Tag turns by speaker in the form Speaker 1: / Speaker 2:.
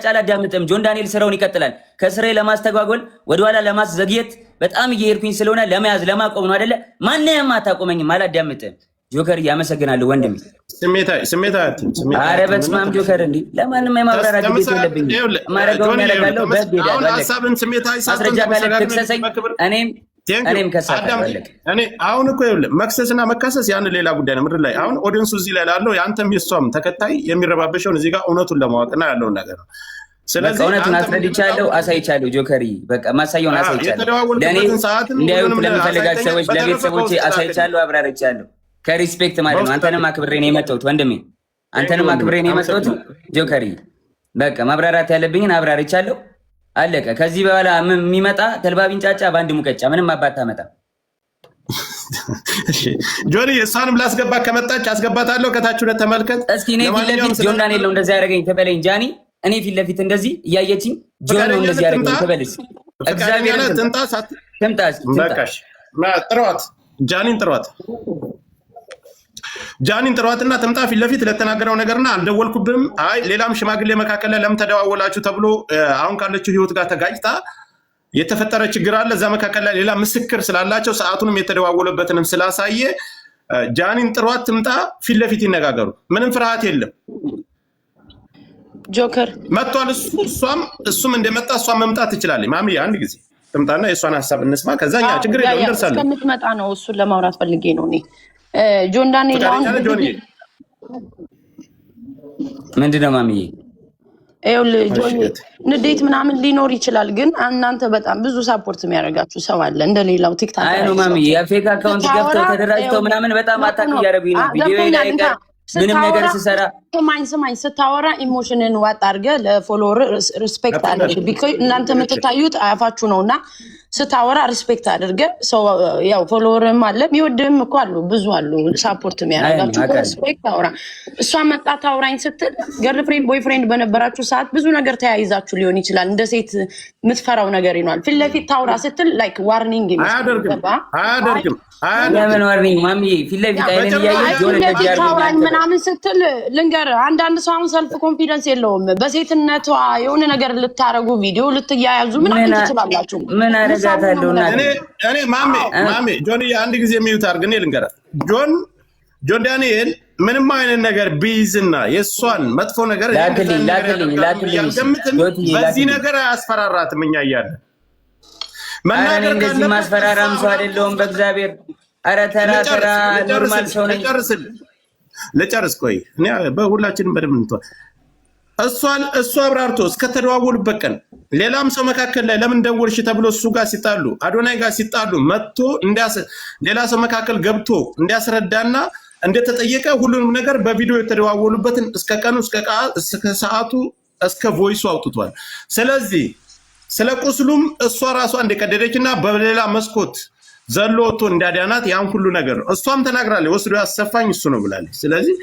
Speaker 1: አላዳምጥም። ጆን ዳንኤል ስራውን ይቀጥላል። ከስራዬ ለማስተጓጎል ወደኋላ ለማስዘግየት በጣም እየሄድኩኝ ስለሆነ ለመያዝ ለማቆም ነው አይደለ? ማንንም አታቆመኝም። አላዳምጥም። ጆከር ያመሰግናለሁ ወንድሜ። ኧረ በስመ አብ ጆከር እንዴ ለማንም የማብራራት ግዴታ የለብኝም። ማረጋውን ያደርጋለሁ በህግ ሄዳለሁ። ማስረጃ ካለ ትክሰሰኝ እኔም ከሳለሁ።
Speaker 2: እኔ አሁን እኮ ይኸውልህ መክሰስና መካሰስ ያን ሌላ ጉዳይ ነው። ምድር ላይ አሁን ኦዲየንሱ እዚህ ላይ ላለው የአንተም የሷም ተከታይ የሚረባበሸውን እዚህ ጋር እውነቱን ለማወቅና ያለውን ነገር ነው።
Speaker 1: ስለዚህ እውነቱን አስረድቻለሁ፣ አሳይቻለሁ። ጆከሪ በቃ ማሳየውን አሳይቻለሁ። ለእኔ እንዲያዩት ለሚፈልጋቸው ሰዎች ለቤተሰቦቼ አሳይቻለሁ፣ አብራርቻለሁ። ከሪስፔክት ማለት ነው። አንተንም አክብሬ ነው የመጣሁት ወንድሜ፣ አንተንም አክብሬ ነው የመጣሁት ጆከሪ። በቃ ማብራራት ያለብኝን አብራርቻለሁ። አለቀ። ከዚህ በኋላ የሚመጣ ተልባ ቢንጫጫ በአንድ ሙቀጫ ምንም አባታ መጣ።
Speaker 2: ጆኒ እሷንም ላስገባ ከመጣች አስገባታለሁ። ከታች ሁለት ተመልከት
Speaker 1: እስኪ። እኔ ፊት ለፊት ጆን ዳንኤል ነው እንደዚህ ያደረገኝ ተበለኝ ጃኒ። እኔ ፊት ለፊት እንደዚህ እያየችኝ ጆን ነው እንደዚህ ያደረገኝ ተበልስ። እግዚአብሔር ትምጣ
Speaker 2: በቃሽ። ጥሯት ጃኒን ጥሯት። ጃኒን ጥሯትና ትምጣ ፊት ለፊት ለተናገረው ነገርና አልደወልኩብም። አይ ሌላም ሽማግሌ መካከል ላይ ለምን ተደዋወላችሁ ተብሎ አሁን ካለችው ህይወት ጋር ተጋጭታ የተፈጠረ ችግር አለ። እዛ መካከል ላይ ሌላ ምስክር ስላላቸው ሰዓቱንም የተደዋወለበትንም ስላሳየ ጃኒን ጥሯት ትምጣ፣ ፊት ለፊት ይነጋገሩ። ምንም ፍርሃት የለም።
Speaker 3: ጆከር
Speaker 2: መጥቷል። እሱም እንደመጣ እሷም መምጣት ትችላለች። ማሚ አንድ ጊዜ ትምጣና የእሷን ሀሳብ እንስማ። ከዛኛ ችግር የለውም እንደርሳለን።
Speaker 3: እስከምትመጣ ነው እሱን ለማውራት ፈልጌ ነው እኔ ጆን ዳንኤል
Speaker 1: ምንድነው ማሚዬ?
Speaker 3: ንዴት ምናምን ሊኖር ይችላል፣ ግን እናንተ በጣም ብዙ ሳፖርት የሚያደርጋችሁ ሰው አለ እንደሌላው ቲክታክ።
Speaker 1: አይ ነው ማሚዬ፣ የፌክ አካውንት ገብተው ተደራጅተው ምናምን በጣም አታክ እያደረጉኝ ነው። ቪዲዮ ላይ ምንም ነገር ስሰራ
Speaker 3: ስማኝ ስታወራ ኢሞሽንን ዋጥ አድርገህ ለፎሎወር ሪስፔክት አድርግ። ቢኮዝ እናንተ የምትታዩት አያፋችሁ ነውና ስታወራ ሪስፔክት አድርገህ ሰው ያው ፎሎወርም አለ የሚወድህም እኮ አሉ፣ ብዙ አሉ ሳፖርት የሚያደርጋችሁ። ሪስፔክት አውራ። እሷ መጣ ታውራኝ ስትል ገርል ፍሬንድ ቦይ ፍሬንድ በነበራችሁ ሰዓት ብዙ ነገር ተያይዛችሁ ሊሆን ይችላል። እንደ ሴት የምትፈራው ነገር ይኖራል። ፊት ለፊት ታውራ ስትል ላይክ ዋርኒንግ
Speaker 2: አያደርግም።
Speaker 1: ለምን ዋርኒንግ ማሚዬ? ፊት ለፊት አይነን እያየህ ጆን እንደዚህ ያርጉኝ
Speaker 3: ምናምን ስትል ልንገርህ፣ አንዳንድ ሰው አሁን ሰልፍ ኮንፊደንስ የለውም። በሴትነቷ የሆነ ነገር ልታረጉ ቪዲዮ ልትያያዙ ምናምን ትችላላችሁ።
Speaker 1: ምን አረጋታለሁ?
Speaker 2: እኔ ማሜ ጆን አንድ ጊዜ የሚዩት አድርግ። እኔ ልንገርህ ጆን ዳንኤል ምንም አይነት ነገር ቢይዝና የእሷን መጥፎ ነገር በዚህ ነገር አያስፈራራትም። እኛ እያለን
Speaker 1: መናገር እንደዚህ ማስፈራራም ሰው አይደለሁም በእግዚአብሔር። ኧረ ተራ ኖርማል ሰው ነኝ።
Speaker 2: ልጨርስ ቆይ። እኔ በሁላችንም በደምብ እንተዋል። እሱ አብራርቶ እስከተደዋወሉበት ቀን ሌላም ሰው መካከል ላይ ለምን ደወልሽ ተብሎ እሱ ጋር ሲጣሉ አዶናይ ጋር ሲጣሉ መጥቶ ሌላ ሰው መካከል ገብቶ እንዲያስረዳና እንደተጠየቀ ሁሉንም ነገር በቪዲዮ የተደዋወሉበትን እስከ ቀኑ እስከ ሰዓቱ እስከ ቮይሱ አውጥቷል። ስለዚህ ስለ ቁስሉም እሷ ራሷ እንደቀደደችና በሌላ መስኮት ዘሎ ወጥቶ እንዳዳናት ያን ሁሉ ነገር ነው እሷም ተናግራለች። ወስዶ ያሰፋኝ እሱ ነው ብላለች። ስለዚህ